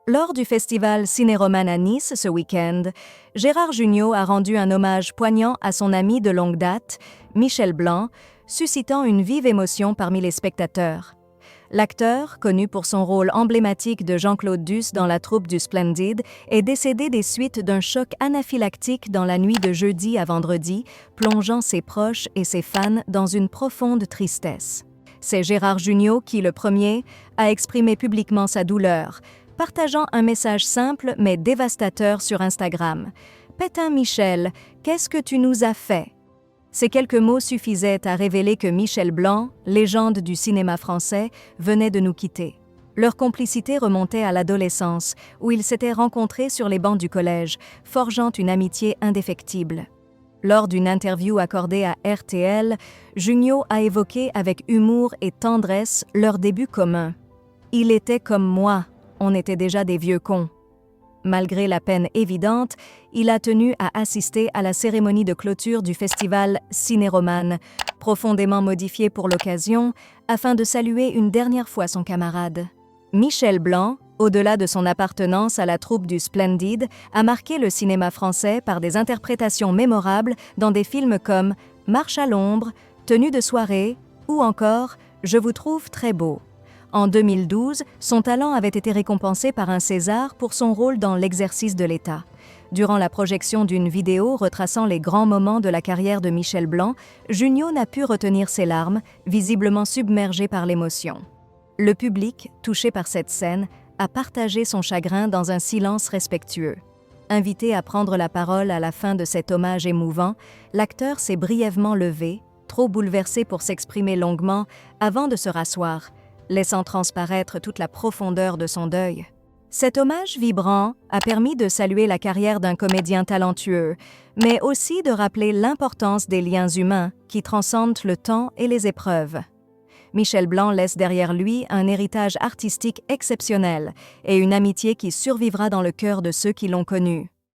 Lors du festival Ciné-Roman à Nice ce week-end, Gérard Jugnot a rendu un hommage poignant à son ami de longue date, Michel Blanc, suscitant une vive émotion parmi les spectateurs. L'acteur, connu pour son rôle emblématique de Jean-Claude Duss dans la troupe du Splendid, est décédé des suites d'un choc anaphylactique dans la nuit de jeudi à vendredi, plongeant ses proches et ses fans dans une profonde tristesse. C'est Gérard Jugnot qui, le premier, a exprimé publiquement sa douleur, partageant un message simple mais dévastateur sur Instagram. « Pétain Michel, qu'est-ce que tu nous as fait ?» Ces quelques mots suffisaient à révéler que Michel Blanc, légende du cinéma français, venait de nous quitter. Leur complicité remontait à l'adolescence, où ils s'étaient rencontrés sur les bancs du collège, forgeant une amitié indéfectible. Lors d'une interview accordée à RTL, Jugnot a évoqué avec humour et tendresse leur début commun. « Il était comme moi, on était déjà des vieux cons. » Malgré la peine évidente, il a tenu à assister à la cérémonie de clôture du festival Ciné-Roman, profondément modifié pour l'occasion, afin de saluer une dernière fois son camarade. Michel Blanc, au-delà de son appartenance à la troupe du Splendid, a marqué le cinéma français par des interprétations mémorables dans des films comme Marche à l'ombre, Tenue de soirée ou encore Je vous trouve très beau. En 2012, son talent avait été récompensé par un César pour son rôle dans L'exercice de l'État. Durant la projection d'une vidéo retraçant les grands moments de la carrière de Michel Blanc, Jugnot n'a pu retenir ses larmes, visiblement submergé par l'émotion. Le public, touché par cette scène, a partagé son chagrin dans un silence respectueux. Invité à prendre la parole à la fin de cet hommage émouvant, l'acteur s'est brièvement levé, trop bouleversé pour s'exprimer longuement, avant de se rasseoir, laissant transparaître toute la profondeur de son deuil. Cet hommage vibrant a permis de saluer la carrière d'un comédien talentueux, mais aussi de rappeler l'importance des liens humains qui transcendent le temps et les épreuves. Michel Blanc laisse derrière lui un héritage artistique exceptionnel et une amitié qui survivra dans le cœur de ceux qui l'ont connu.